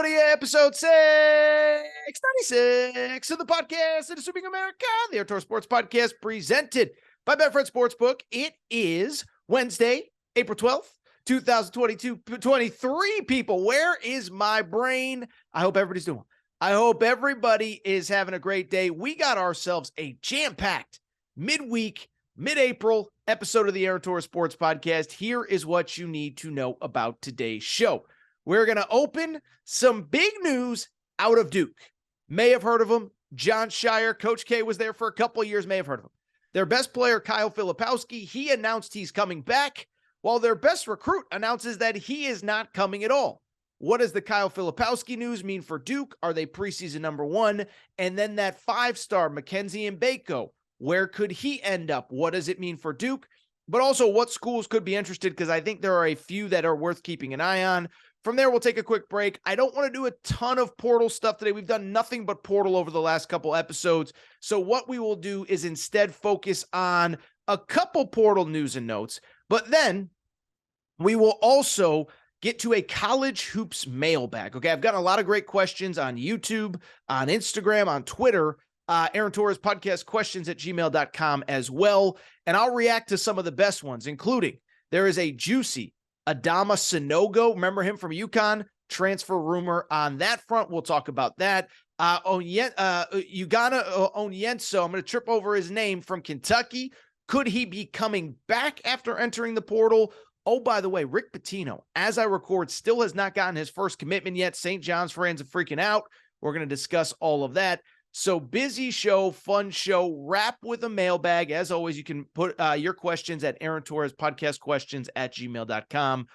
everybody. Episode 696 of the podcast, that is Assuming America, the Outdoor Sports Podcast, presented by Betfred Sportsbook. It is Wednesday, April 12th, 2023, people. Where is my brain? I hope everybody's doing well. I hope everybody is having a great day. We got ourselves a jam-packed midweek, mid-April episode of the Aaron Torres Sports Podcast. Here is what you need to know about today's show. We're going to open some big news out of Duke. May have heard of him. John Shire, Coach K was there for a couple of years, may have heard of him. Their best player, Kyle Filipowski, he announced he's coming back, while their best recruit announces that he is not coming at all. What does the Kyle Filipowski news mean for Duke? Are they preseason number one? And then that five-star Mackenzie Mgbako, where could he end up? What does it mean for Duke? But also what schools could be interested, because I think there are a few that are worth keeping an eye on. From there, we'll take a quick break. I don't want to do a ton of portal stuff today. We've done nothing but portal over the last couple episodes. So what we will do is instead focus on a couple portal news and notes. But then we will also get to a college hoops mailbag. Okay, I've gotten a lot of great questions on YouTube, on Instagram, on Twitter. Aaron Torres podcast questions at gmail.com as well. And I'll react to some of the best ones, including there is a juicy Adama Sanogo, remember him from UConn, transfer rumor on that front. We'll talk about that. Ugonna Onyenso, I'm going to trip over his name, from Kentucky. Could he be coming back after entering the portal? Oh, by the way, Rick Pitino, as I record, still has not gotten his first commitment yet. St. John's fans are freaking out. We're going to discuss all of that. So busy show, fun show, wrap with a mailbag. As always, you can put your questions at Aaron Torres podcast questions at gmail.com.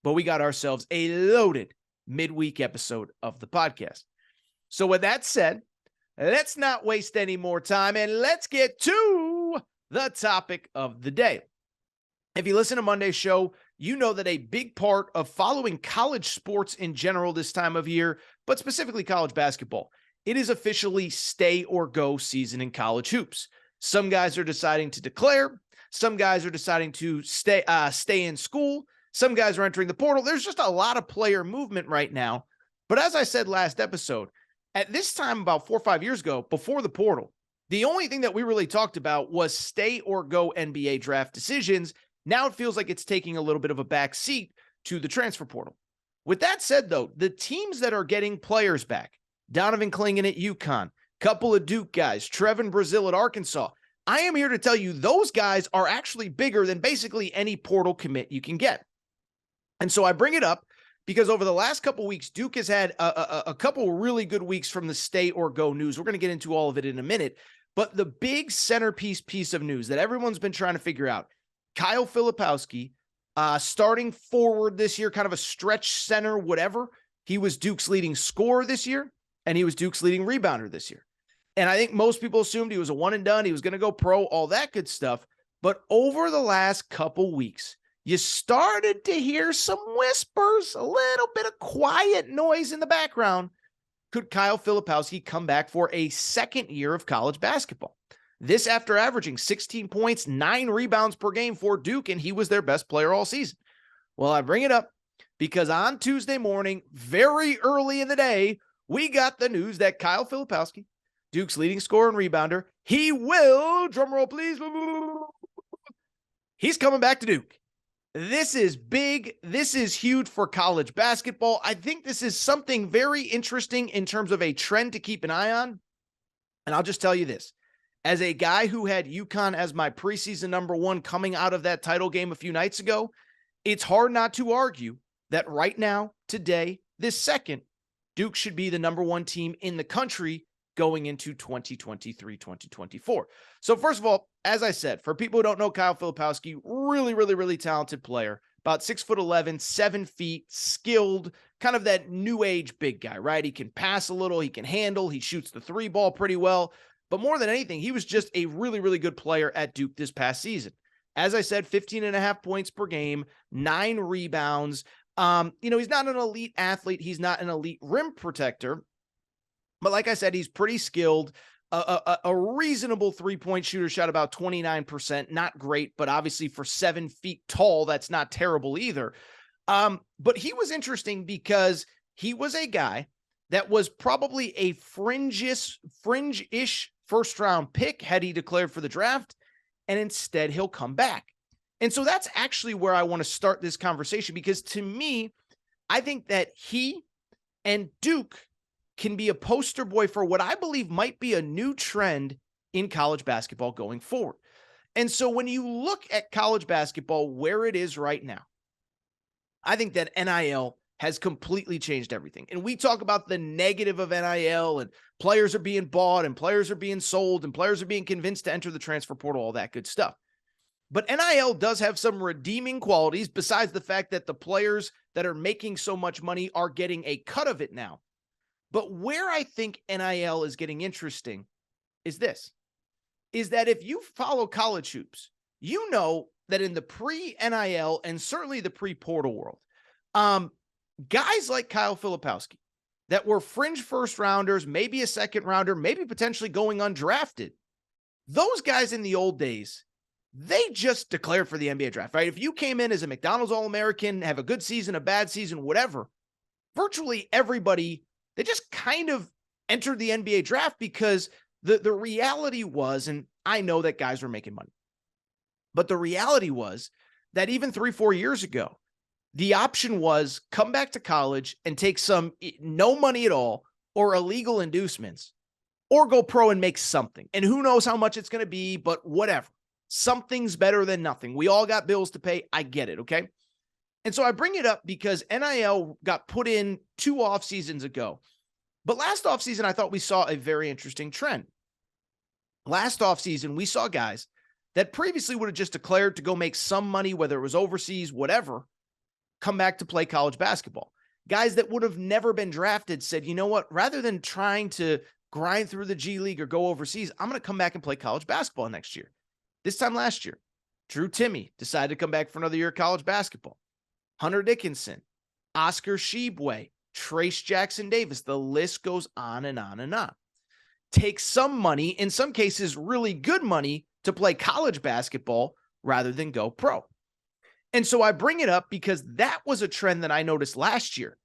But we got ourselves a loaded midweek episode of the podcast. So with that said, let's not waste any more time and let's get to the topic of the day. If you listen to Monday's show, you know that a big part of following college sports in general this time of year, but specifically college basketball, it is officially stay or go season in college hoops. Some guys are deciding to declare. Some guys are deciding to stay in school. Some guys are entering the portal. There's just a lot of player movement right now. But as I said last episode, at this time about 4 or 5 years ago, before the portal, the only thing that we really talked about was stay or go NBA draft decisions. Now it feels like it's taking a little bit of a back seat to the transfer portal. With that said, though, the teams that are getting players back, Donovan Clingan at UConn, couple of Duke guys, Trevin Brazil at Arkansas. I am here to tell you those guys are actually bigger than basically any portal commit you can get. And so I bring it up because over the last couple weeks, Duke has had a couple really good weeks from the stay or go news. We're going to get into all of it in a minute. But the big centerpiece piece of news that everyone's been trying to figure out, Kyle Filipowski, starting forward this year, kind of a stretch center, whatever. He was Duke's leading scorer this year. And he was Duke's leading rebounder this year. And I think most people assumed he was a one and done. He was going to go pro, all that good stuff. But over the last couple weeks, you started to hear some whispers, a little bit of quiet noise in the background. Could Kyle Filipowski come back for a second year of college basketball? This after averaging 16 points, 9 rebounds per game for Duke, and he was their best player all season. Well, I bring it up because on Tuesday morning, very early in the day, we got the news that Kyle Filipowski, Duke's leading scorer and rebounder, he will, drumroll please, he's coming back to Duke. This is big. This is huge for college basketball. I think this is something very interesting in terms of a trend to keep an eye on. And I'll just tell you this. As a guy who had UConn as my preseason number one coming out of that title game a few nights ago, it's hard not to argue that right now, today, this second, Duke should be the number one team in the country going into 2023-2024. So first of all, as I said, for people who don't know Kyle Filipowski, really talented player, about 6'11", 7 feet, skilled, kind of that new age big guy, right? He can pass a little, he can handle, he shoots the three ball pretty well. But more than anything, he was just a really good player at Duke this past season. As I said, 15.5 points per game, 9 rebounds. He's not an elite athlete. He's not an elite rim protector. But like I said, he's pretty skilled. A reasonable three-point shooter, shot about 29%. Not great, but obviously for 7 feet tall, that's not terrible either. But he was interesting because he was a guy that was probably a fringe-ish first-round pick had he declared for the draft, and instead he'll come back. And so that's actually where I want to start this conversation, because to me, I think that he and Duke can be a poster boy for what I believe might be a new trend in college basketball going forward. And so when you look at college basketball where it is right now, I think that NIL has completely changed everything. And we talk about the negative of NIL, and players are being bought and players are being sold and players are being convinced to enter the transfer portal, all that good stuff. But NIL does have some redeeming qualities besides the fact that the players that are making so much money are getting a cut of it now. But where I think NIL is getting interesting is this, is that if you follow college hoops, you know that in the pre-NIL and certainly the pre-portal world, guys like Kyle Filipowski that were fringe first rounders, maybe a second rounder, maybe potentially going undrafted, those guys in the old days, they just declared for the NBA draft, right? If you came in as a McDonald's All-American, have a good season, a bad season, whatever, virtually everybody, they just kind of entered the NBA draft because the reality was, and I know that guys were making money, but the reality was that even 3-4 years ago, the option was come back to college and take some no money at all or illegal inducements, or go pro and make something. And who knows how much it's going to be, but whatever. Something's better than nothing. We all got bills to pay. I get it, okay? And so I bring it up because NIL got put in 2 off seasons ago. But last offseason, I thought we saw a very interesting trend. Last offseason, we saw guys that previously would have just declared to go make some money, whether it was overseas, whatever, come back to play college basketball. Guys that would have never been drafted said, you know what, rather than trying to grind through the G League or go overseas, I'm going to come back and play college basketball next year. This time last year, Drew Timme decided to come back for another year of college basketball. Hunter Dickinson, Oscar Tshiebwe, Trace Jackson Davis, the list goes on and on and on. Take some money, in some cases really good money, to play college basketball rather than go pro. And so I bring it up because that was a trend that I noticed last year.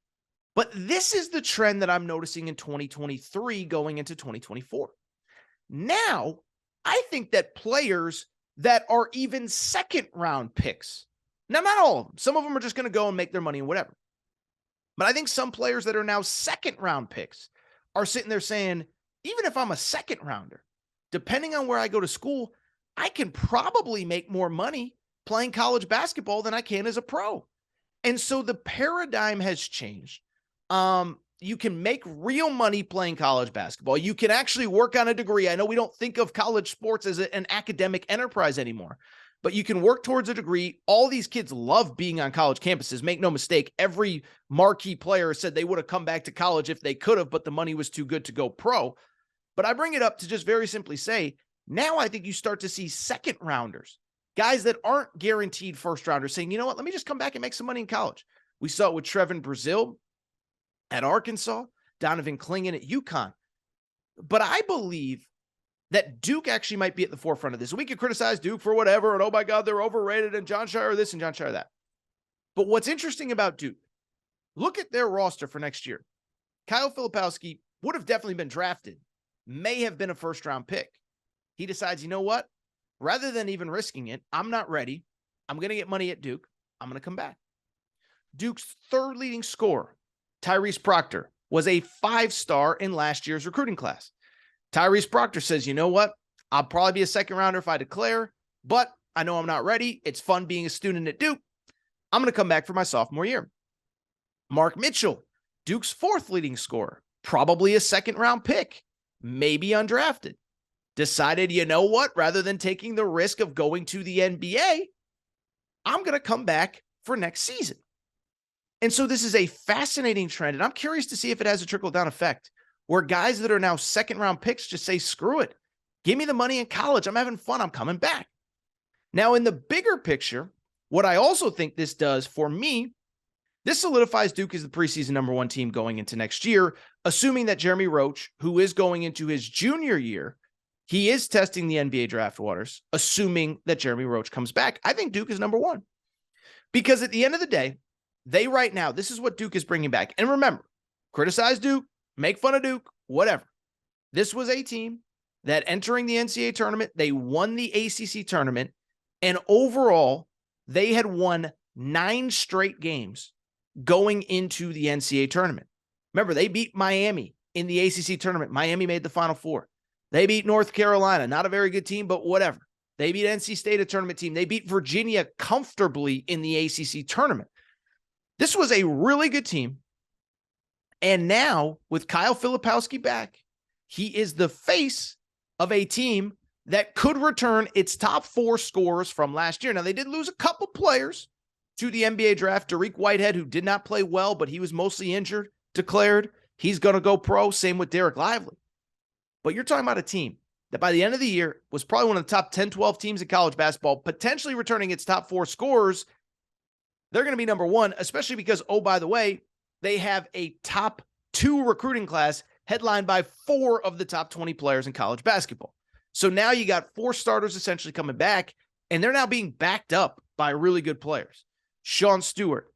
But this is the trend that I'm noticing in 2023 going into 2024. Now, I think that players that are even second round picks, now not all of them, some of them are just going to go and make their money and whatever. But I think some players that are now second round picks are sitting there saying, even if I'm a second rounder, depending on where I go to school, I can probably make more money playing college basketball than I can as a pro. And so the paradigm has changed. You can make real money playing college basketball. You can actually work on a degree. I know we don't think of college sports as an academic enterprise anymore, but you can work towards a degree. All these kids love being on college campuses. Make no mistake. Every marquee player said they would have come back to college if they could have, but the money was too good to go pro. But I bring it up to just very simply say, now I think you start to see second rounders, guys that aren't guaranteed first rounders, saying, you know what, let me just come back and make some money in college. We saw it with Trevin Brazile at Arkansas, Donovan Clingan at UConn. But I believe that Duke actually might be at the forefront of this. We could criticize Duke for whatever, and oh my God, they're overrated, and Jon Scheyer this and Jon Scheyer that. But what's interesting about Duke, look at their roster for next year. Kyle Filipowski would have definitely been drafted, may have been a first-round pick. He decides, you know what? Rather than even risking it, I'm not ready. I'm going to get money at Duke. I'm going to come back. Duke's third leading scorer, Tyrese Proctor, was a 5-star in last year's recruiting class. Tyrese Proctor says, you know what? I'll probably be a second rounder if I declare, but I know I'm not ready. It's fun being a student at Duke. I'm going to come back for my sophomore year. Mark Mitchell, Duke's 4th leading scorer, probably a second-round pick, maybe undrafted. Decided, you know what? Rather than taking the risk of going to the NBA, I'm going to come back for next season. And so this is a fascinating trend, and I'm curious to see if it has a trickle-down effect where guys that are now second-round picks just say, screw it. Give me the money in college. I'm having fun. I'm coming back. Now, in the bigger picture, what I also think this does for me, this solidifies Duke as the preseason #1 team going into next year, assuming that Jeremy Roach, who is going into his junior year, he is testing the NBA draft waters, assuming that Jeremy Roach comes back. I think Duke is #1. Because at the end of the day, they right now, this is what Duke is bringing back. And remember, Criticize Duke, make fun of Duke, whatever. This was a team that entering the NCAA tournament, they won the ACC tournament, and overall, they had won 9 straight games going into the NCAA tournament. Remember, they beat Miami in the ACC tournament. Miami made the Final Four. They beat North Carolina, not a very good team, but whatever. They beat NC State, a tournament team. They beat Virginia comfortably in the ACC tournament. This was a really good team. And now, with Kyle Filipowski back, he is the face of a team that could return its top 4 scorers from last year. Now, they did lose a couple players to the NBA draft. Dariq Whitehead, who did not play well, but he was mostly injured, declared he's going to go pro. Same with Derek Lively. But you're talking about a team that by the end of the year was probably one of the top 10, 12 teams in college basketball, potentially returning its top 4 scorers. They're going to be number 1, especially because, oh, by the way, they have a top 2 recruiting class headlined by 4 of the top 20 players in college basketball. So now you got 4 starters essentially coming back, and they're now being backed up by really good players. Sean Stewart,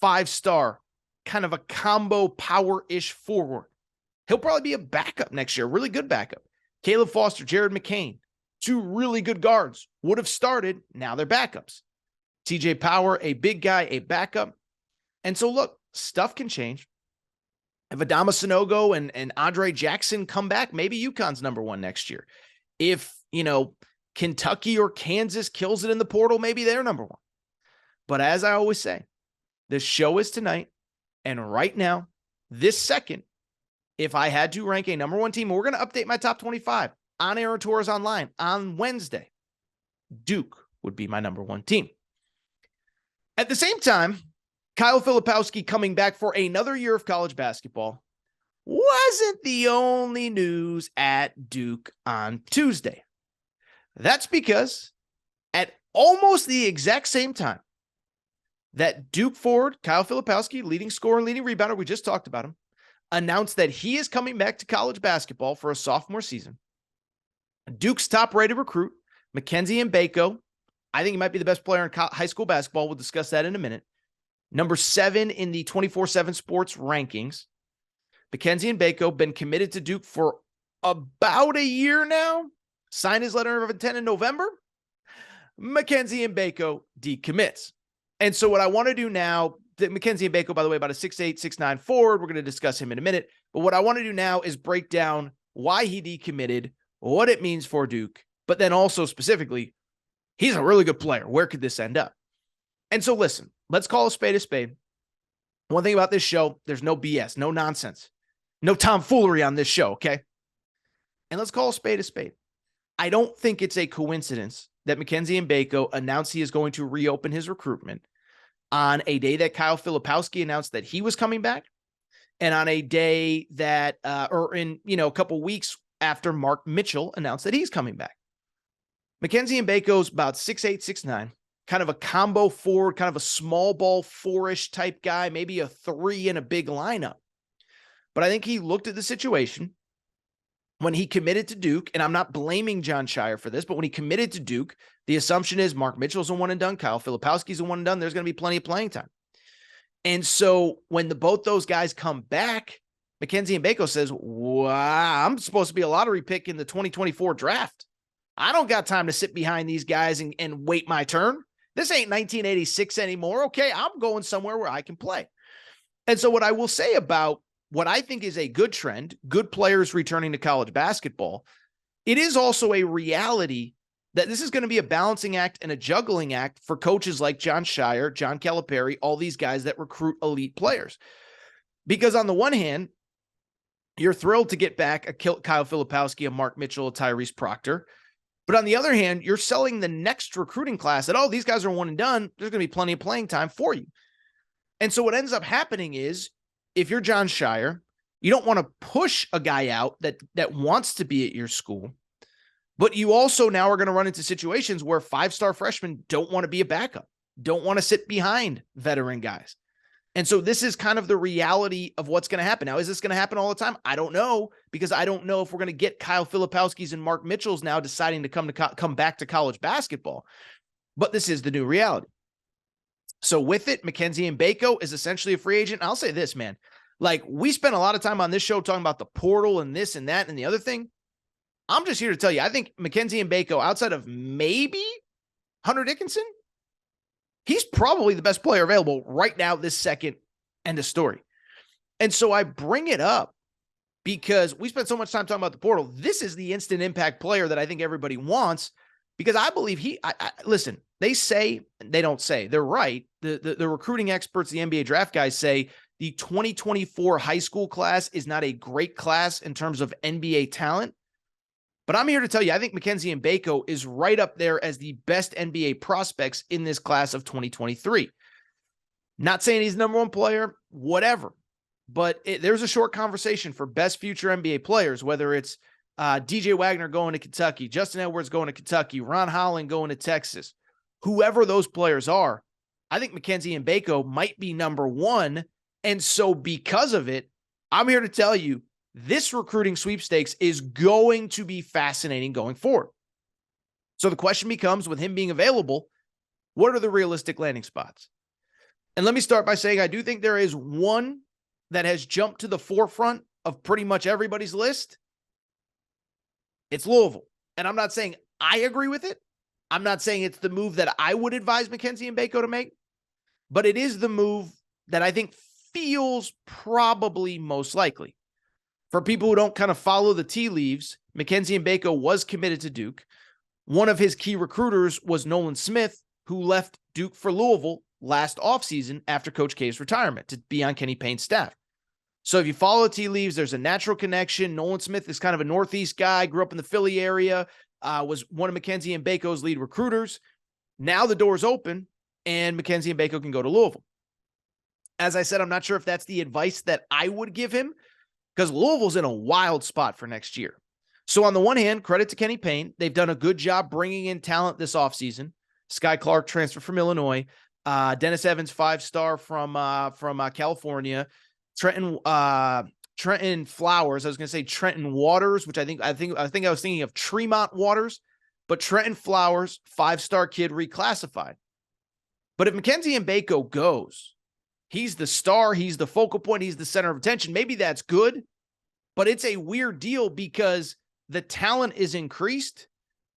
5-star, kind of a combo power-ish forward. He'll probably be a backup next year, really good backup. Caleb Foster, Jared McCain, 2 really good guards, would have started. Now they're backups. TJ Power, a big guy, a backup. And so look, stuff can change. If Adama Sanogo and Andre Jackson come back, maybe UConn's number 1 next year. If, Kentucky or Kansas kills it in the portal, maybe they're number 1. But as I always say, the show is tonight. And right now, this second, if I had to rank a number 1 team, we're going to update my top 25 on Aaron Torres Online on Wednesday. Duke would be my number 1 team. At the same time, Kyle Filipowski coming back for another year of college basketball wasn't the only news at Duke on Tuesday. That's because at almost the exact same time that Duke forward Kyle Filipowski, leading scorer and leading rebounder, we just talked about him, announced that he is coming back to college basketball for a sophomore season. Duke's top-rated recruit, Mackenzie Mgbako, I think he might be the best player in high school basketball. We'll discuss that in a minute. Number 7 in the 24/7 Sports rankings. Mackenzie Mgbako, been committed to Duke for about a year now. Signed his letter of intent in November. Mackenzie Mgbako decommits. And so what I want to do now, Mackenzie Mgbako, by the way, about a 6'8", 6'9" forward. We're going to discuss him in a minute. But what I want to do now is break down why he decommitted, what it means for Duke, but then also specifically, he's a really good player. Where could this end up? And so listen, let's call a spade a spade. One thing about this show, there's no BS, no nonsense, no tomfoolery on this show, okay? And let's call a spade a spade. I don't think it's a coincidence that Mackenzie Mgbako announced he is going to reopen his recruitment on a day that Kyle Filipowski announced that he was coming back, and on a day that, a couple weeks after Mark Mitchell announced that he's coming back. Mackenzie Mgbako's about 6'8", 6'9", kind of a combo forward, kind of a small ball 4-ish type guy, maybe a 3 in a big lineup. But I think he looked at the situation when he committed to Duke, and I'm not blaming Jon Scheyer for this, but when he committed to Duke, the assumption is Mark Mitchell's a one and done, Kyle Filipowski's a one and done, there's going to be plenty of playing time. And so when both those guys come back, Mackenzie Mgbako says, wow, I'm supposed to be a lottery pick in the 2024 draft. I don't got time to sit behind these guys and wait my turn. This ain't 1986 anymore. Okay, I'm going somewhere where I can play. And so what I will say about what I think is a good trend, good players returning to college basketball, it is also a reality that this is going to be a balancing act and a juggling act for coaches like Jon Scheyer, John Calipari, all these guys that recruit elite players. Because on the one hand, you're thrilled to get back a Kyle Filipowski, a Mark Mitchell, a Tyrese Proctor. But on the other hand, you're selling the next recruiting class that, oh, these guys are one and done. There's going to be plenty of playing time for you. And so what ends up happening is, if you're Jon Scheyer, you don't want to push a guy out that wants to be at your school, but you also now are going to run into situations where 5-star freshmen don't want to be a backup, don't want to sit behind veteran guys. And so this is kind of the reality of what's going to happen. Now, is this going to happen all the time? I don't know, because I don't know if we're going to get Kyle Filipowski's and Mark Mitchell's now deciding to come back to college basketball. But this is the new reality. So with it, Mackenzie Mgbako is essentially a free agent. I'll say this, man. Like, we spent a lot of time on this show talking about the portal and this and that and the other thing. I'm just here to tell you, I think Mackenzie Mgbako, outside of maybe Hunter Dickinson, he's probably the best player available right now, this second, end of story. And so I bring it up because we spent so much time talking about the portal. This is the instant impact player that I think everybody wants, because I believe listen, they say, they don't say, they're right. The recruiting experts, the NBA draft guys say the 2024 high school class is not a great class in terms of NBA talent. But I'm here to tell you, I think Mackenzie Mgbako is right up there as the best NBA prospects in this class of 2023. Not saying he's the number one player, whatever. But there's a short conversation for best future NBA players, whether it's DJ Wagner going to Kentucky, Justin Edwards going to Kentucky, Ron Holland going to Texas, whoever those players are. I think Mackenzie Mgbako might be number one. And so because of it, I'm here to tell you, this recruiting sweepstakes is going to be fascinating going forward. So the question becomes, with him being available, what are the realistic landing spots? And let me start by saying I do think there is one that has jumped to the forefront of pretty much everybody's list. It's Louisville. And I'm not saying I agree with it. I'm not saying it's the move that I would advise Mackenzie Mgbako to make, but it is the move that I think feels probably most likely. For people who don't kind of follow the tea leaves, Mackenzie Mgbako was committed to Duke. One of his key recruiters was Nolan Smith, who left Duke for Louisville last offseason after Coach K's retirement to be on Kenny Payne's staff. So if you follow the tea leaves, there's a natural connection. Nolan Smith is kind of a Northeast guy, grew up in the Philly area, was one of Mackenzie Mgbako's lead recruiters. Now the door's open, and Mackenzie Mgbako can go to Louisville. As I said, I'm not sure if that's the advice that I would give him, because Louisville's in a wild spot for next year. So on the one hand, credit to Kenny Payne. They've done a good job bringing in talent this offseason. Sky Clark transferred from Illinois. Dennis Evans, 5-star from California. Trenton Flowers. I was going to say Trenton Waters, which I think I was thinking of Tremont Waters, but Trenton Flowers, 5-star kid, reclassified. But if Mackenzie Mgbako goes, he's the star, he's the focal point, he's the center of attention. Maybe that's good, but it's a weird deal because the talent is increased.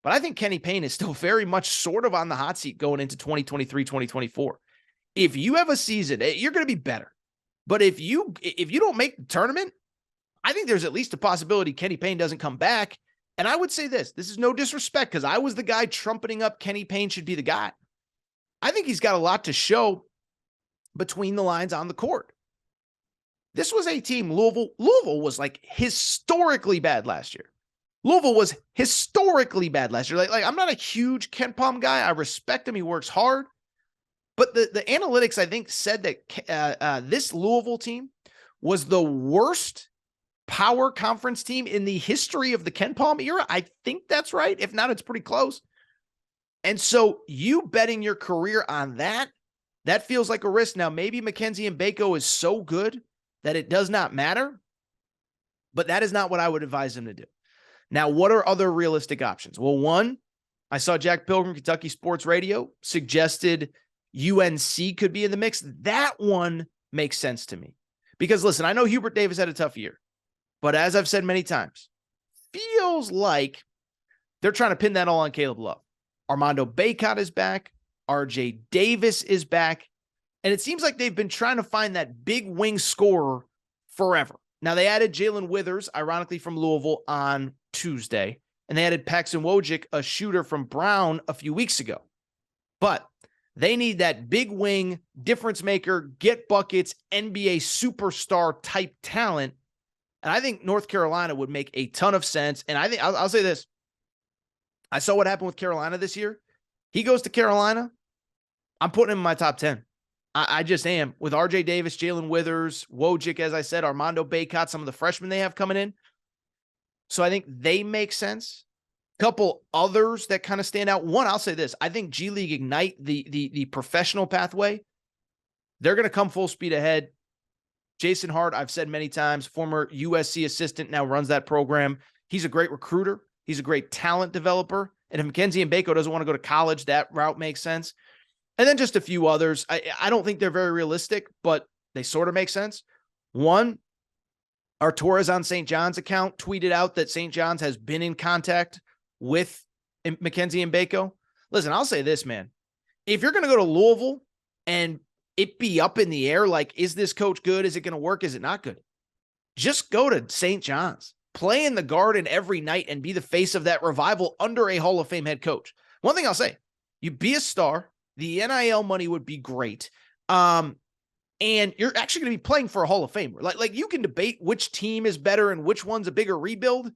But I think Kenny Payne is still very much sort of on the hot seat going into 2023, 2024. If you have a season, you're going to be better. But if you don't make the tournament, I think there's at least a possibility Kenny Payne doesn't come back. And I would say this is no disrespect, because I was the guy trumpeting up Kenny Payne should be the guy. I think he's got a lot to show between the lines on the court. This was a team, Louisville was like historically bad last year. Louisville was historically bad last year. Like I'm not a huge KenPom guy. I respect him. He works hard. But the analytics, I think, said that this Louisville team was the worst power conference team in the history of the KenPom era. I think that's right. If not, it's pretty close. And so you betting your career on that feels like a risk. Now, maybe Mackenzie Mgbako is so good that it does not matter, but that is not what I would advise him to do. Now, what are other realistic options? Well, one, I saw Jack Pilgrim, Kentucky Sports Radio, suggested UNC could be in the mix. That one makes sense to me because, listen, I know Hubert Davis had a tough year, but as I've said many times, feels like they're trying to pin that all on Caleb Love. Armando Bacot is back. RJ Davis is back. And it seems like they've been trying to find that big wing scorer forever. Now, they added Jalen Withers, ironically from Louisville, on Tuesday. And they added Paxton Wojcik, a shooter from Brown, a few weeks ago. But they need that big wing, difference maker, get buckets, NBA superstar type talent. And I think North Carolina would make a ton of sense. And I think I'll say this. I saw what happened with Carolina this year. He goes to Carolina. I'm putting him in my top 10. I just am. With RJ Davis, Jalen Withers, Wojcik, as I said, Armando Bacot, some of the freshmen they have coming in. So I think they make sense. Couple others that kind of stand out. One, I'll say this. I think G League Ignite, the professional pathway, they're going to come full speed ahead. Jason Hart, I've said many times, former USC assistant, now runs that program. He's a great recruiter. He's a great talent developer. And if Mackenzie Mgbako doesn't want to go to college, that route makes sense. And then just a few others. I don't think they're very realistic, but they sort of make sense. One, Arturas on St. John's account tweeted out that St. John's has been in contact with Mackenzie Mgbako. Listen, I'll say this, man. If you're going to go to Louisville and it be up in the air, like, is this coach good? Is it going to work? Is it not good? Just go to St. John's, play in the Garden every night, and be the face of that Revival under a Hall of Fame head coach. One thing I'll say, you be a star. The NIL money would be great. And you're actually going to be playing for a Hall of Famer. Like you can debate which team is better and which one's a bigger rebuild.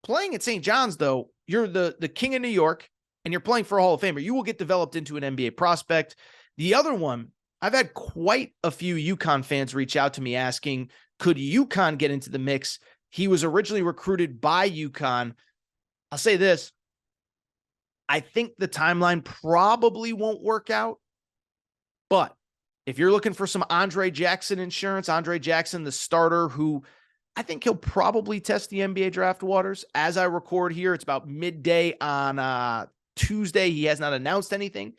Playing at St. John's, though, you're the king of New York, and you're playing for a Hall of Famer. You will get developed into an NBA prospect. The other one, I've had quite a few UConn fans reach out to me asking, could UConn get into the mix? He was originally recruited by UConn. I'll say this. I think the timeline probably won't work out, but if you're looking for some Andre Jackson insurance, Andre Jackson, the starter, who I think he'll probably test the NBA draft waters. As I record here, it's about midday on Tuesday. He has not announced anything.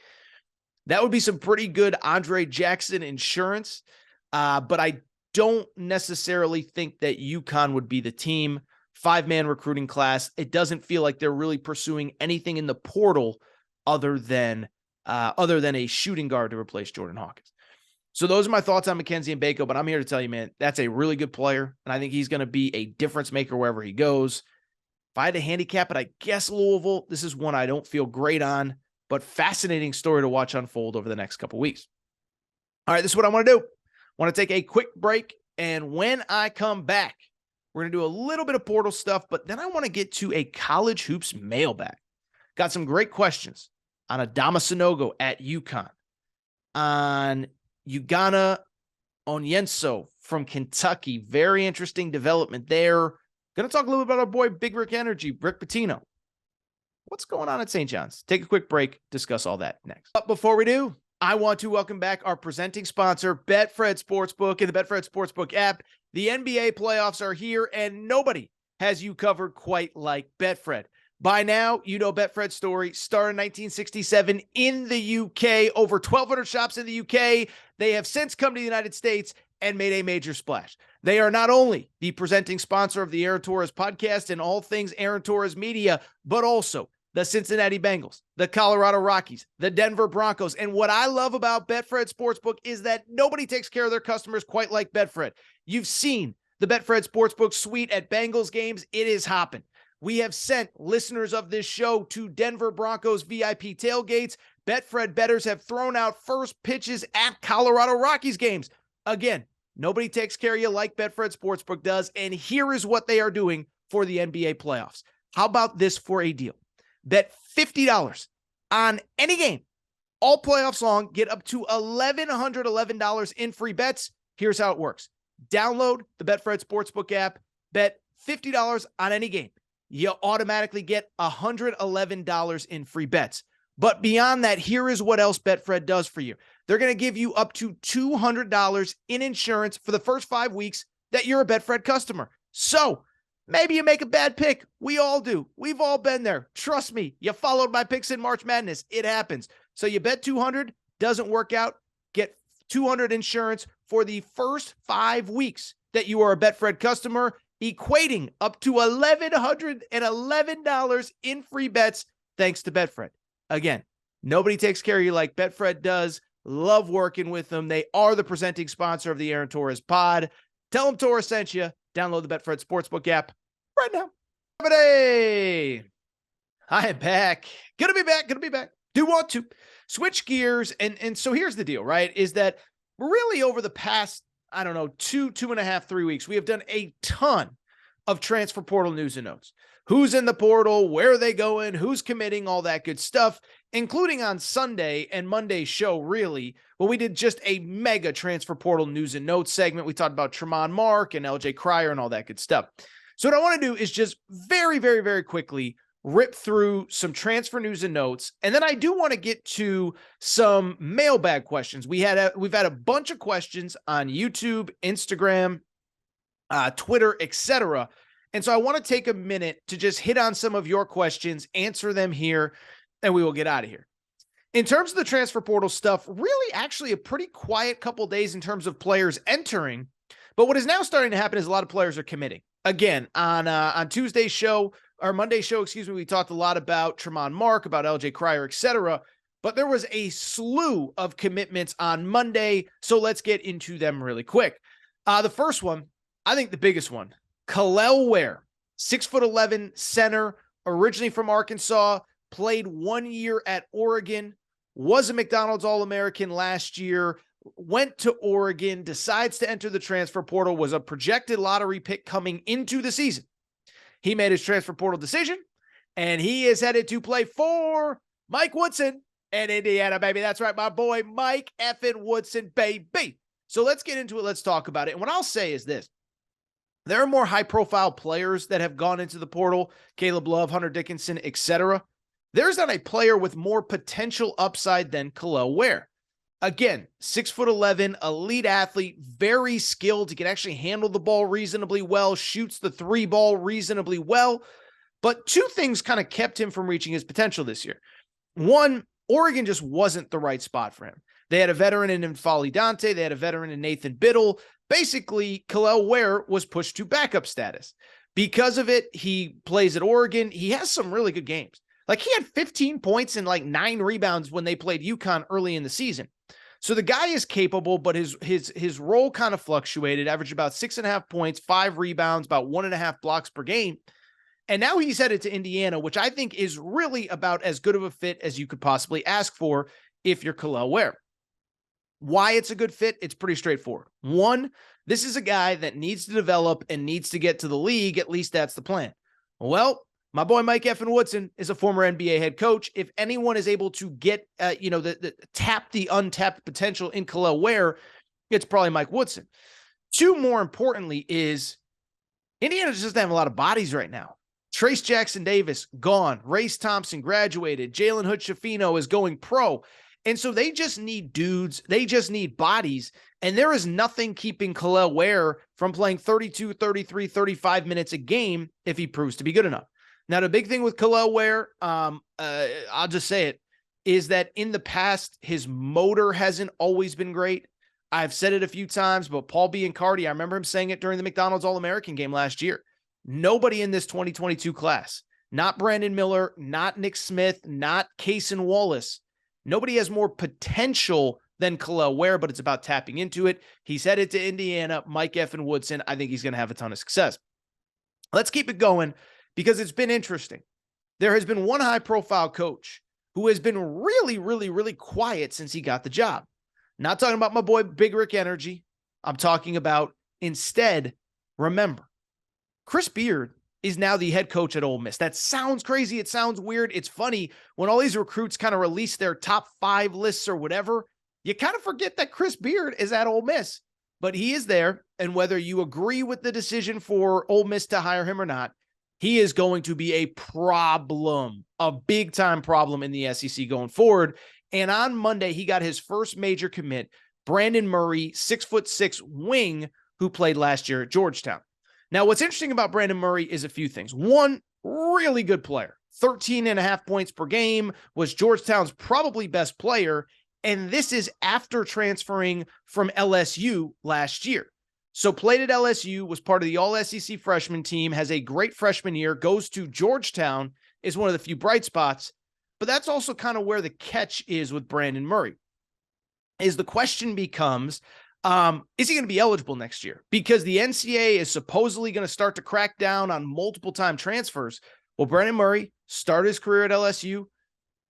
That would be some pretty good Andre Jackson insurance, but I don't necessarily think that UConn would be the team. 5-man recruiting class. It doesn't feel like they're really pursuing anything in the portal other than a shooting guard to replace Jordan Hawkins. So those are my thoughts on Mackenzie Mgbako, but I'm here to tell you, man, that's a really good player, and I think he's going to be a difference maker wherever he goes. If I had to handicap it, I guess Louisville. This is one I don't feel great on, but fascinating story to watch unfold over the next couple weeks. All right, this is what I want to do. I want to take a quick break, and when I come back, we're going to do a little bit of portal stuff, but then I want to get to a college hoops mailbag. Got some great questions on Adama Sanogo at UConn, on Ugonna Onyenso from Kentucky. Very interesting development there. Going to talk a little bit about our boy Big Rick Energy, Rick Pitino. What's going on at St. John's? Take a quick break, discuss all that next. But before we do, I want to welcome back our presenting sponsor, Betfred Sportsbook, and the Betfred Sportsbook app. The NBA playoffs are here, and nobody has you covered quite like Betfred. By now, you know Betfred's story. Started in 1967 in the UK. Over 1,200 shops in the UK. They have since come to the United States and made a major splash. They are not only the presenting sponsor of the Aaron Torres podcast and all things Aaron Torres media, but also the Cincinnati Bengals, the Colorado Rockies, the Denver Broncos. And what I love about Betfred Sportsbook is that nobody takes care of their customers quite like Betfred. You've seen the Betfred Sportsbook suite at Bengals games. It is hopping. We have sent listeners of this show to Denver Broncos VIP tailgates. Betfred bettors have thrown out first pitches at Colorado Rockies games. Again, nobody takes care of you like Betfred Sportsbook does. And here is what they are doing for the NBA playoffs. How about this for a deal? Bet $50 on any game all playoffs long. Get up to $1,111 in free bets. Here's how it works. Download the Betfred Sportsbook app. Bet $50 on any game. You automatically get $111 in free bets. But beyond that, here is what else Betfred does for you. They're going to give you up to $200 in insurance for the first 5 weeks that you're a Betfred customer. So maybe you make a bad pick. We all do. We've all been there. Trust me. You followed my picks in March Madness. It happens. So you bet 200, doesn't work out. Get 200 insurance for the first 5 weeks that you are a Betfred customer, equating up to $1,111 in free bets thanks to Betfred. Again, nobody takes care of you like Betfred does. Love working with them. They are the presenting sponsor of the Aaron Torres pod. Tell them Torres sent you. Download the Betfred Sportsbook app right now. Everybody, I am back. Gonna be back. Do want to switch gears. And so here's the deal, right? Is that really over the past, I don't know, 2.5, 3 weeks, we have done a ton of transfer portal news and notes. Who's in the portal? Where are they going? Who's committing? All that good stuff, including on Sunday and Monday's show, really. Well, we did just a mega transfer portal news and notes segment. We talked about Tremont Mark and LJ Cryer and all that good stuff. So what I want to do is just very, very, very quickly rip through some transfer news and notes. And then I do want to get to some mailbag questions. We've had a bunch of questions on YouTube, Instagram, Twitter, etc. And so I want to take a minute to just hit on some of your questions, answer them here, and we will get out of here. In terms of the transfer portal stuff, really actually a pretty quiet couple days in terms of players entering. But what is now starting to happen is a lot of players are committing. Again, on Tuesday's show, or Monday's show, we talked a lot about Tremont Mark, about LJ Cryer, etc. But there was a slew of commitments on Monday, so let's get into them really quick. The first one, I think the biggest one, Khalil Ware, 6'11" center, originally from Arkansas, played 1 year at Oregon, was a McDonald's All-American last year, went to Oregon, decides to enter the transfer portal, was a projected lottery pick coming into the season. He made his transfer portal decision, and he is headed to play for Mike Woodson and Indiana, baby. That's right, my boy, Mike effing Woodson, baby. So let's get into it. Let's talk about it. And what I'll say is this. There are more high-profile players that have gone into the portal, Caleb Love, Hunter Dickinson, etc. There's not a player with more potential upside than Khalil Ware. Again, 6'11", elite athlete, very skilled. He can actually handle the ball reasonably well, shoots the three ball reasonably well. But two things kind of kept him from reaching his potential this year. One, Oregon just wasn't the right spot for him. They had a veteran in N'Faly Dante. They had a veteran in Nathan Biddle. Basically, Khalil Ware was pushed to backup status. Because of it, he plays at Oregon. He has some really good games. Like, he had 15 points and like 9 rebounds when they played UConn early in the season. So the guy is capable, but his role kind of fluctuated, averaged about 6.5 points, 5 rebounds, about 1.5 blocks per game. And now he's headed to Indiana, which I think is really about as good of a fit as you could possibly ask for if you're Khalil Ware. Why it's a good fit? It's pretty straightforward. One, this is a guy that needs to develop and needs to get to the league. At least that's the plan. Well, my boy Mike effing Woodson is a former NBA head coach. If anyone is able to get, tap the untapped potential in Khalil Ware, it's probably Mike Woodson. Two, more importantly, is Indiana just doesn't have a lot of bodies right now. Trace Jackson Davis, gone. Race Thompson graduated. Jalen Hood-Schifino is going pro. And so they just need dudes. They just need bodies. And there is nothing keeping Khalil Ware from playing 32, 33, 35 minutes a game if he proves to be good enough. Now, the big thing with Khalil Ware, I'll just say it, is that in the past, his motor hasn't always been great. I've said it a few times, but Paul Biancardi, I remember him saying it during the McDonald's All-American game last year. Nobody in this 2022 class, not Brandon Miller, not Nick Smith, not Cason Wallace, nobody has more potential than Khalil Ware, but it's about tapping into it. He's headed to Indiana, Mike effing Woodson. I think he's going to have a ton of success. Let's keep it going, because it's been interesting. There has been one high-profile coach who has been really, really, really quiet since he got the job. Not talking about my boy Big Rick Energy. I'm talking about, instead, remember, Chris Beard is now the head coach at Ole Miss. That sounds crazy. It sounds weird. It's funny. When all these recruits kind of release their top 5 lists or whatever, you kind of forget that Chris Beard is at Ole Miss. But he is there, and whether you agree with the decision for Ole Miss to hire him or not, he is going to be a problem, a big-time problem in the SEC going forward. And on Monday, he got his first major commit, Brandon Murray, 6'6" wing, who played last year at Georgetown. Now, what's interesting about Brandon Murray is a few things. One, really good player, 13.5 points per game, was Georgetown's probably best player, and this is after transferring from LSU last year. So played at LSU, was part of the All-SEC freshman team, has a great freshman year, goes to Georgetown, is one of the few bright spots, but that's also kind of where the catch is with Brandon Murray. Is the question becomes, is he going to be eligible next year? Because the NCAA is supposedly going to start to crack down on multiple time transfers. Well, Brandon Murray started his career at LSU.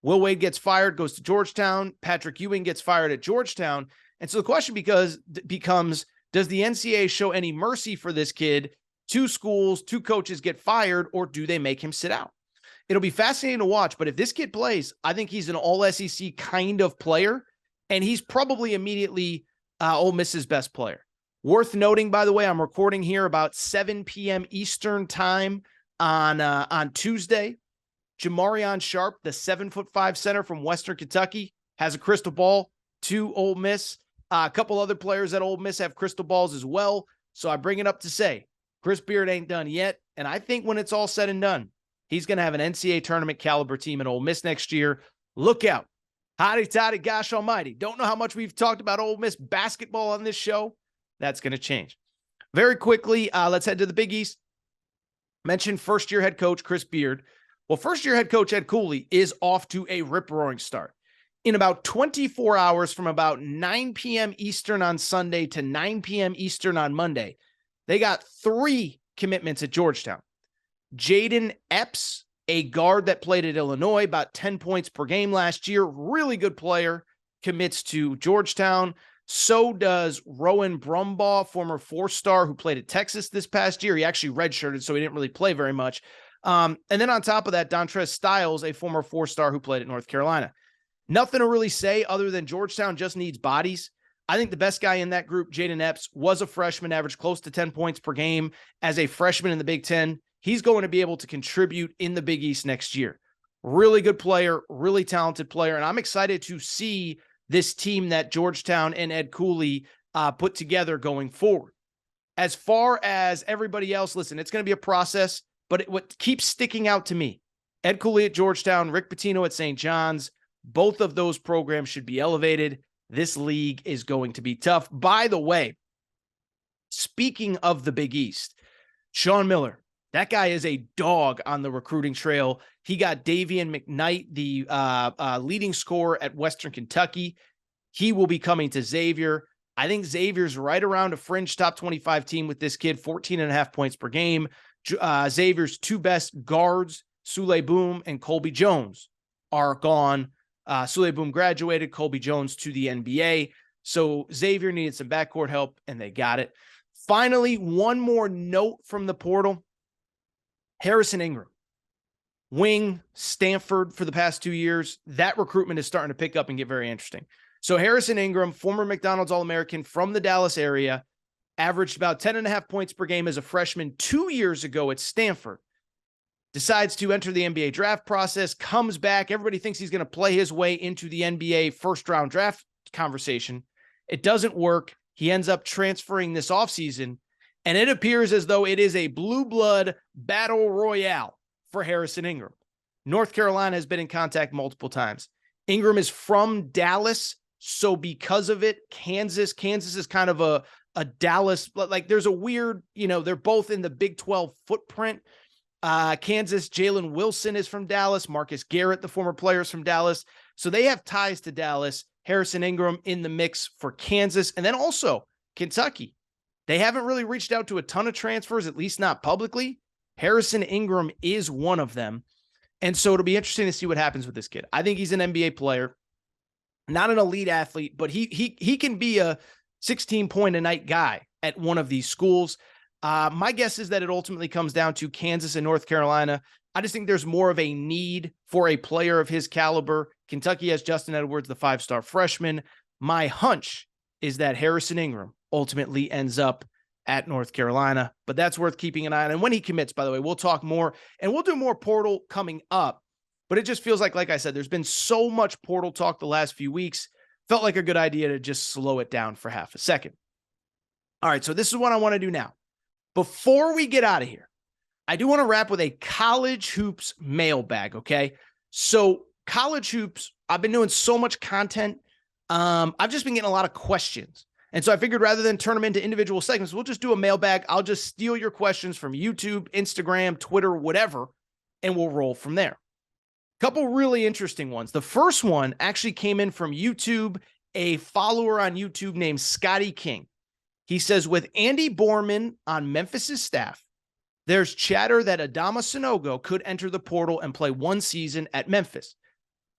Will Wade gets fired, goes to Georgetown. Patrick Ewing gets fired at Georgetown. And so the question becomes, does the NCAA show any mercy for this kid? 2 schools, 2 coaches get fired, or do they make him sit out? It'll be fascinating to watch, but if this kid plays, I think he's an all-SEC kind of player, and he's probably immediately Ole Miss's best player. Worth noting, by the way, I'm recording here about 7 p.m. Eastern time on Tuesday. Jamarion Sharp, the 7'5" center from Western Kentucky, has a crystal ball to Ole Miss. A couple other players at Ole Miss have crystal balls as well. So I bring it up to say, Chris Beard ain't done yet. And I think when it's all said and done, he's going to have an NCAA tournament caliber team at Ole Miss next year. Look out. Hotty toddy, gosh almighty. Don't know how much we've talked about Ole Miss basketball on this show. That's going to change. Very quickly, let's head to the Big East. Mentioned first-year head coach Chris Beard. Well, first-year head coach Ed Cooley is off to a rip-roaring start. In about 24 hours, from about 9 p.m. Eastern on Sunday to 9 p.m. Eastern on Monday, they got 3 commitments at Georgetown. Jaden Epps, a guard that played at Illinois, about 10 points per game last year, really good player, commits to Georgetown. So does Rowan Brumbaugh, former 4-star who played at Texas this past year. He actually redshirted, so he didn't really play very much. And then on top of that, Dontrez Styles, a former 4-star who played at North Carolina. Nothing to really say other than Georgetown just needs bodies. I think the best guy in that group, Jaden Epps, was a freshman, averaged close to 10 points per game as a freshman in the Big Ten. He's going to be able to contribute in the Big East next year. Really good player, really talented player, and I'm excited to see this team that Georgetown and Ed Cooley put together going forward. As far as everybody else, listen, it's going to be a process, but what keeps sticking out to me, Ed Cooley at Georgetown, Rick Pitino at St. John's, both of those programs should be elevated. This league is going to be tough. By the way, speaking of the Big East, Sean Miller, that guy is a dog on the recruiting trail. He got Davian McKnight, the leading scorer at Western Kentucky. He will be coming to Xavier. I think Xavier's right around a fringe top 25 team with this kid, 14.5 points per game. Xavier's 2 best guards, Sule Boom and Colby Jones, are gone. Sule Boom graduated, Colby Jones to the NBA. So Xavier needed some backcourt help, and they got it. Finally, one more note from the portal. Harrison Ingram, wing, Stanford for the past 2 years. That recruitment is starting to pick up and get very interesting. So Harrison Ingram, former McDonald's All-American from the Dallas area, averaged about 10.5 points per game as a freshman 2 years ago at Stanford. Decides to enter the NBA draft process, comes back. Everybody thinks he's going to play his way into the NBA first-round draft conversation. It doesn't work. He ends up transferring this offseason, and it appears as though it is a blue blood battle royale for Harrison Ingram. North Carolina has been in contact multiple times. Ingram is from Dallas, so because of it, Kansas is kind of a Dallas, like there's a weird, they're both in the Big 12 footprint. Kansas, Jalen Wilson is from Dallas. Marcus Garrett, the former player, is from Dallas. So they have ties to Dallas. Harrison Ingram in the mix for Kansas. And then also Kentucky. They haven't really reached out to a ton of transfers, at least not publicly. Harrison Ingram is one of them. And so it'll be interesting to see what happens with this kid. I think he's an NBA player, not an elite athlete, but he can be a 16-point-a-night guy at one of these schools. My guess is that it ultimately comes down to Kansas and North Carolina. I just think there's more of a need for a player of his caliber. Kentucky has Justin Edwards, the 5-star freshman. My hunch is that Harrison Ingram ultimately ends up at North Carolina, but that's worth keeping an eye on. And when he commits, by the way, we'll talk more, and we'll do more portal coming up. But it just feels like I said, there's been so much portal talk the last few weeks. Felt like a good idea to just slow it down for half a second. All right, so this is what I want to do now. Before we get out of here, I do want to wrap with a college hoops mailbag, okay? So college hoops, I've been doing so much content. I've just been getting a lot of questions. And so I figured rather than turn them into individual segments, we'll just do a mailbag. I'll just steal your questions from YouTube, Instagram, Twitter, whatever, and we'll roll from there. Couple really interesting ones. The first one actually came in from YouTube, a follower on YouTube named Scotty King. He says, with Andy Borman on Memphis's staff, there's chatter that Adama Sanogo could enter the portal and play one season at Memphis.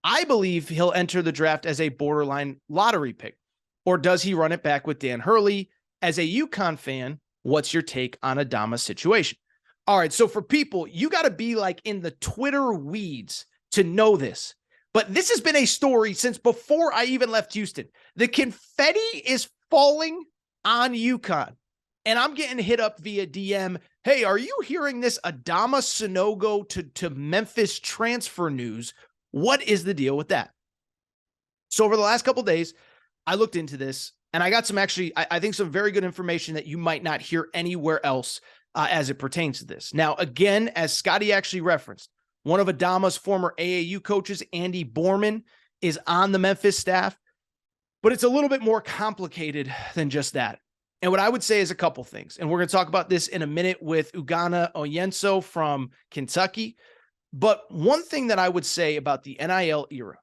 I believe he'll enter the draft as a borderline lottery pick. Or does he run it back with Dan Hurley? As a UConn fan, what's your take on Adama's situation? All right, so for people, you got to be like in the Twitter weeds to know this. But this has been a story since before I even left Houston. The confetti is falling on UConn. And I'm getting hit up via DM. Hey, are you hearing this Adama Sanogo to Memphis transfer news? What is the deal with that? So over the last couple of days, I looked into this and I got some I think some very good information that you might not hear anywhere else as it pertains to this. Now, again, as Scotty actually referenced, one of Adama's former AAU coaches, Andy Borman, is on the Memphis staff. But it's a little bit more complicated than just that. And what I would say is a couple things. And we're going to talk about this in a minute with Ugonna Onyenso from Kentucky. But one thing that I would say about the NIL era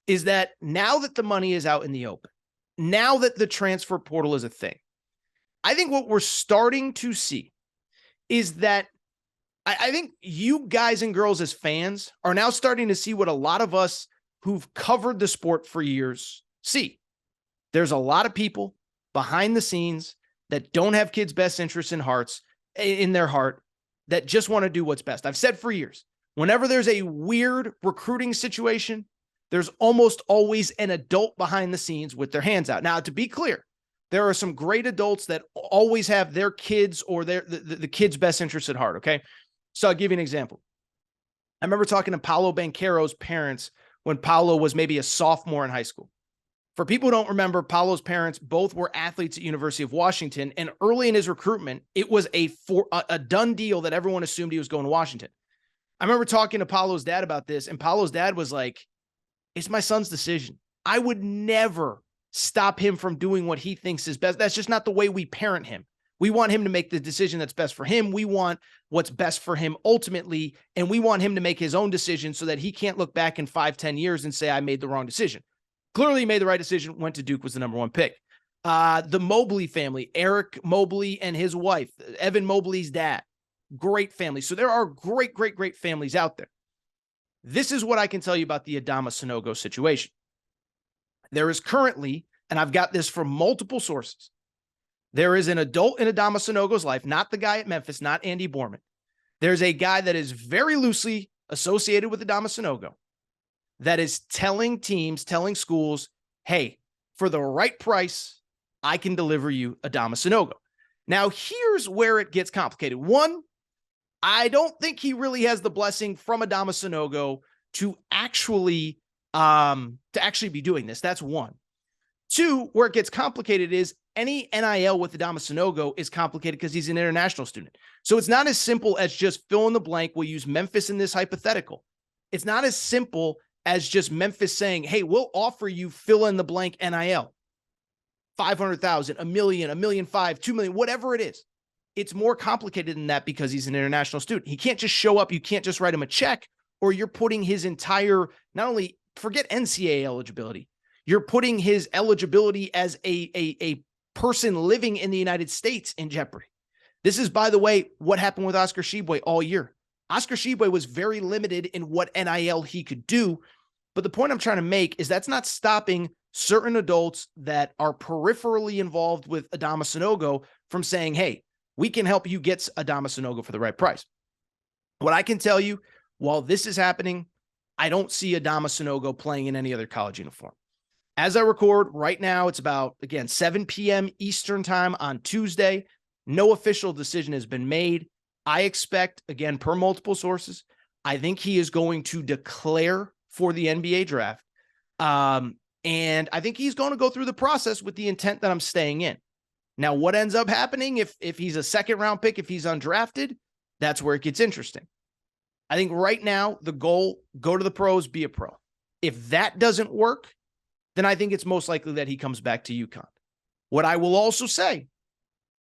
is that now that the money is out in the open, now that the transfer portal is a thing, I think what we're starting to see is that I think you guys and girls as fans are now starting to see what a lot of us who've covered the sport for years see. There's a lot of people behind the scenes that don't have kids' best interests in their heart, that just want to do what's best. I've said for years, whenever there's a weird recruiting situation, there's almost always an adult behind the scenes with their hands out. Now, to be clear, there are some great adults that always have their kids or the kids' best interests at heart, okay? So I'll give you an example. I remember talking to Paolo Banchero's parents when Paolo was maybe a sophomore in high school. For people who don't remember, Paolo's parents both were athletes at University of Washington, and early in his recruitment, it was a done deal that everyone assumed he was going to Washington. I remember talking to Paolo's dad about this, and Paolo's dad was like, it's my son's decision. I would never stop him from doing what he thinks is best. That's just not the way we parent him. We want him to make the decision that's best for him. We want what's best for him ultimately, and we want him to make his own decision so that he can't look back in 5-10 years and say, I made the wrong decision. Clearly he made the right decision, went to Duke, was the number one pick. The Mobley family, Eric Mobley and his wife, Evan Mobley's dad, great family. So there are great, great, great families out there. This is what I can tell you about the Adama Sanogo situation. There is currently, and I've got this from multiple sources, there is an adult in Adama Sanogo's life, not the guy at Memphis, not Andy Borman. There's a guy that is very loosely associated with Adama Sanogo that is telling teams, telling schools, hey, for the right price, I can deliver you Adama Sanogo. Now, here's where it gets complicated. One, I don't think he really has the blessing from Adama Sanogo to actually be doing this. That's one. Two, where it gets complicated is any NIL with Adama Sanogo is complicated because he's an international student. So it's not as simple as just fill in the blank. We'll use Memphis in this hypothetical. It's not as simple as just Memphis saying, hey, we'll offer you fill in the blank NIL. 500,000, $1 million, $1.5 million, $2 million, whatever it is. It's more complicated than that because he's an international student. He can't just show up. You can't just write him a check, or you're putting his entire, not only forget NCAA eligibility, you're putting his eligibility as a person living in the United States in jeopardy. This is, by the way, what happened with Oscar Tshiebwe all year. Oscar Tshiebwe was very limited in what NIL he could do. But the point I'm trying to make is that's not stopping certain adults that are peripherally involved with Adama Sanogo from saying, hey, we can help you get Adama Sanogo for the right price. What I can tell you, while this is happening, I don't see Adama Sanogo playing in any other college uniform. As I record right now, it's about, again, 7 p.m. Eastern time on Tuesday. No official decision has been made. I expect, again, per multiple sources, I think he is going to declare for the NBA draft. And I think he's going to go through the process with the intent that I'm staying in. Now, what ends up happening if he's a second round pick, if he's undrafted, that's where it gets interesting. I think right now, the goal, go to the pros, be a pro. If that doesn't work, then I think it's most likely that he comes back to UConn. What I will also say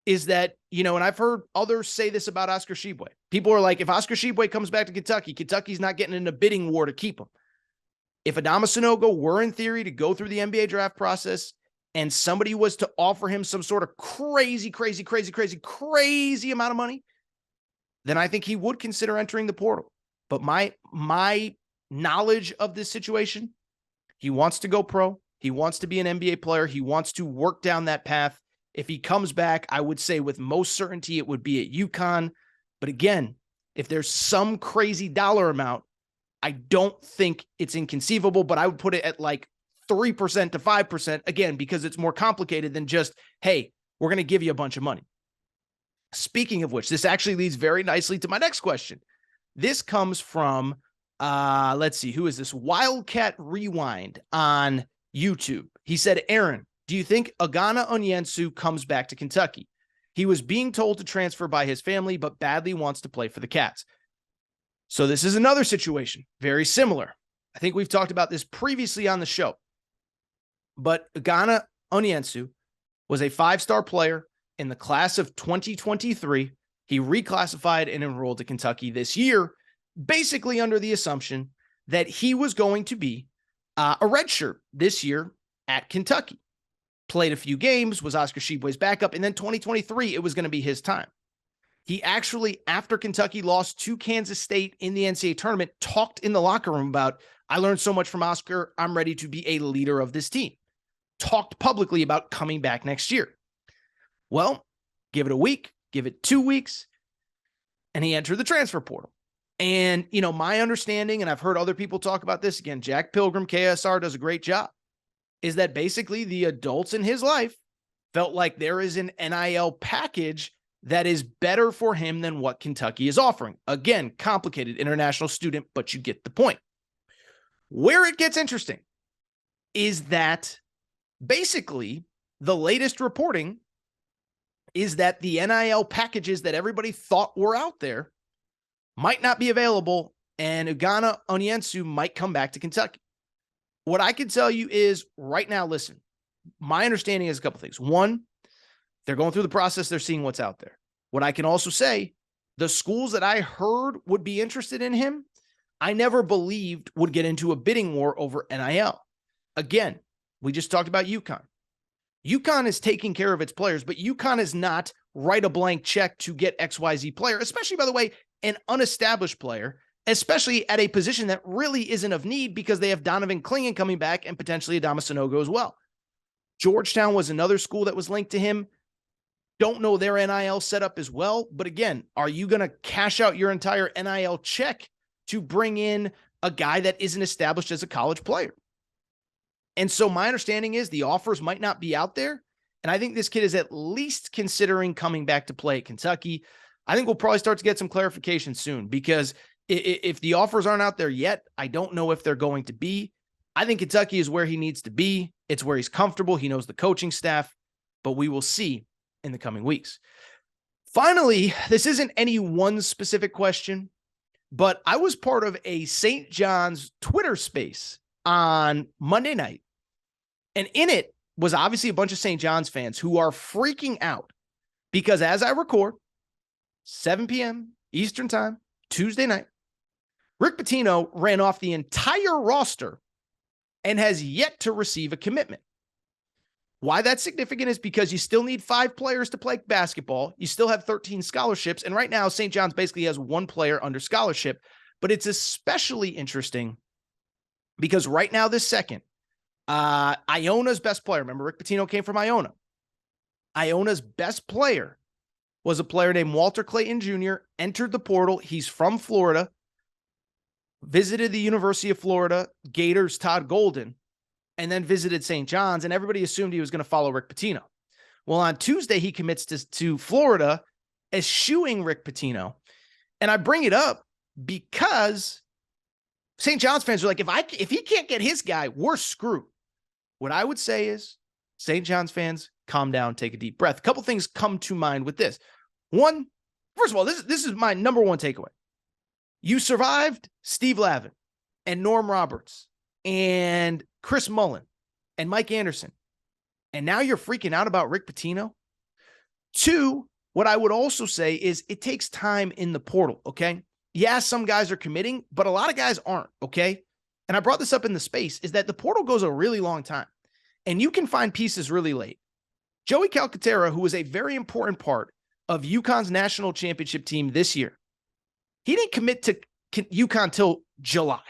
is that, and I've heard others say this about Oscar Tshiebwe. People are like, if Oscar Tshiebwe comes back to Kentucky, Kentucky's not getting in a bidding war to keep him. If Adama Sanogo were in theory to go through the NBA draft process and somebody was to offer him some sort of crazy amount of money, then I think he would consider entering the portal. But my knowledge of this situation, he wants to go pro. He wants to be an NBA player. He wants to work down that path. If he comes back, I would say with most certainty it would be at UConn. But again, if there's some crazy dollar amount, I don't think it's inconceivable, but I would put it at like 3% to 5%, again, because it's more complicated than just, hey, we're going to give you a bunch of money. Speaking of which, this actually leads very nicely to my next question. This comes from, let's see, who is this? Wildcat Rewind on YouTube. He said, Aaron, do you think Ugonna Onyenso comes back to Kentucky? He was being told to transfer by his family, but badly wants to play for the Cats. So this is another situation, very similar. I think we've talked about this previously on the show. But Ugonna Onyenso was a 5-star player in the class of 2023. He reclassified and enrolled to Kentucky this year, basically under the assumption that he was going to be a redshirt this year at Kentucky. Played a few games, was Oscar Tshiebwe's backup, and then 2023, it was going to be his time. He actually, after Kentucky lost to Kansas State in the NCAA tournament, talked in the locker room about, I learned so much from Oscar, I'm ready to be a leader of this team. Talked publicly about coming back next year. Well, give it a week, give it 2 weeks, and he entered the transfer portal. And, you know, my understanding, and I've heard other people talk about this again, Jack Pilgrim, KSR, does a great job, is that basically the adults in his life felt like there is an NIL package that is better for him than what Kentucky is offering. Again, complicated international student, but you get the point. Where it gets interesting is that basically the latest reporting is that the NIL packages that everybody thought were out there might not be available, and Ugonna Onyenso might come back to Kentucky. What I can tell you is right now, listen, my understanding is a couple things. One, they're going through the process. They're seeing what's out there. What I can also say, the schools that I heard would be interested in him, I never believed would get into a bidding war over NIL. Again, we just talked about UConn. UConn is taking care of its players, but UConn is not write a blank check to get XYZ player, especially, by the way, an unestablished player, especially at a position that really isn't of need because they have Donovan Clingan coming back and potentially Adama Sanogo as well. Georgetown was another school that was linked to him. Don't know their NIL setup as well. But again, are you going to cash out your entire NIL check to bring in a guy that isn't established as a college player? And so my understanding is the offers might not be out there. And I think this kid is at least considering coming back to play at Kentucky. I think we'll probably start to get some clarification soon, because if the offers aren't out there yet, I don't know if they're going to be. I think Kentucky is where he needs to be. It's where he's comfortable. He knows the coaching staff, but we will see in the coming weeks. Finally, this isn't any one specific question, but I was part of a St. John's Twitter space on Monday night. And in it was obviously a bunch of St. John's fans who are freaking out because as I record, 7 p.m. Eastern time, Tuesday night, Rick Pitino ran off the entire roster and has yet to receive a commitment. Why that's significant is because you still need 5 players to play basketball. You still have 13 scholarships. And right now, St. John's basically has 1 player under scholarship. But it's especially interesting because right now, this second, Iona's best player, remember Rick Pitino came from Iona. Iona's best player was a player named Walter Clayton Jr., entered the portal. He's from Florida, visited the University of Florida, Gators Todd Golden, and then visited St. John's, and everybody assumed he was going to follow Rick Pitino. Well, on Tuesday, he commits to Florida, eschewing Rick Pitino. And I bring it up because St. John's fans are like, if he can't get his guy, we're screwed. What I would say is, St. John's fans, calm down, take a deep breath. A couple things come to mind with this. One, first of all, this is my number one takeaway. You survived Steve Lavin and Norm Roberts and Chris Mullen and Mike Anderson, and now you're freaking out about Rick Pitino. 2, what I would also say is it takes time in the portal, okay? Yeah, some guys are committing, but a lot of guys aren't, okay? And I brought this up in the space, is that the portal goes a really long time, and you can find pieces really late. Joey Calcaterra, who was a very important part of UConn's national championship team this year, he didn't commit to UConn till July.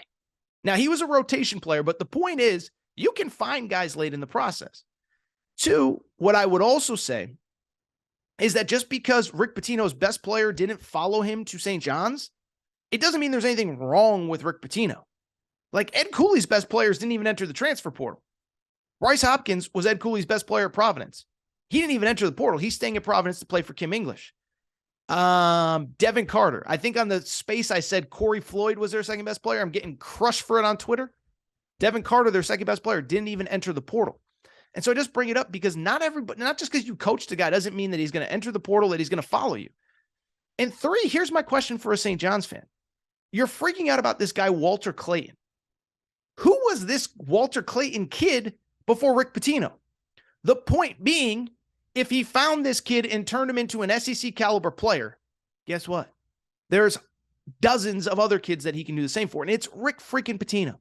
Now, he was a rotation player, but the point is, you can find guys late in the process. 2, what I would also say is that just because Rick Pitino's best player didn't follow him to St. John's, it doesn't mean there's anything wrong with Rick Pitino. Like, Ed Cooley's best players didn't even enter the transfer portal. Bryce Hopkins was Ed Cooley's best player at Providence. He didn't even enter the portal. He's staying at Providence to play for Kim English. Devin Carter. I think on the space I said Corey Floyd was their second best player. I'm getting crushed for it on Twitter. Devin Carter, their second best player, didn't even enter the portal. And so I just bring it up because not just because you coached a guy doesn't mean that he's going to enter the portal, that he's going to follow you. And 3, here's my question for a St. John's fan. You're freaking out about this guy, Walter Clayton. Who was this Walter Clayton kid before Rick Pitino? The point being If he found this kid and turned him into an SEC caliber player, guess what? There's dozens of other kids that he can do the same for. And it's Rick freaking Pitino.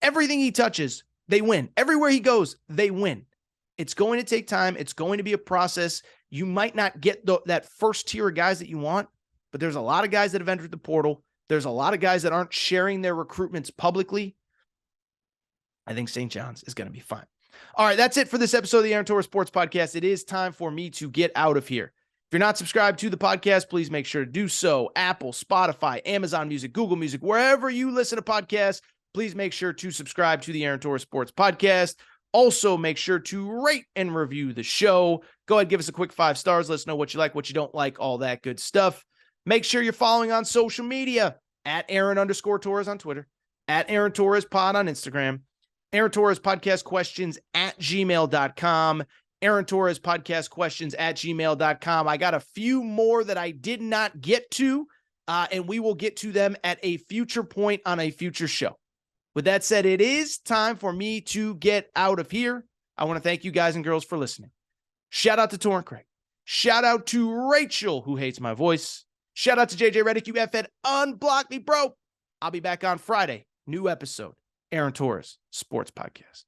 Everything he touches, they win. Everywhere he goes, they win. It's going to take time. It's going to be a process. You might not get that first tier of guys that you want, but there's a lot of guys that have entered the portal. There's a lot of guys that aren't sharing their recruitments publicly. I think St. John's is going to be fine. All right, that's it for this episode of the Aaron Torres Sports Podcast. It is time for me to get out of here. If you're not subscribed to the podcast, please make sure to do so. Apple, Spotify, Amazon Music, Google Music, wherever you listen to podcasts, please make sure to subscribe to the Aaron Torres Sports Podcast. Also, make sure to rate and review the show. Go ahead, give us a quick 5 stars. Let us know what you like, what you don't like, all that good stuff. Make sure you're following on social media at Aaron_Torres on Twitter, at Aaron Torres Pod on Instagram, Aaron Torres Podcast Questions at gmail.com, Aaron Torres Podcast Questions at gmail.com. I got a few more that I did not get to, and we will get to them at a future point on a future show. With that said, it is time for me to get out of here. I want to thank you guys and girls for listening. Shout out to Torrent Craig. Shout out to Rachel, who hates my voice. Shout out to JJ Reddick. You effed unblock me, bro. I'll be back on Friday. New episode. Aaron Torres Sports Podcast.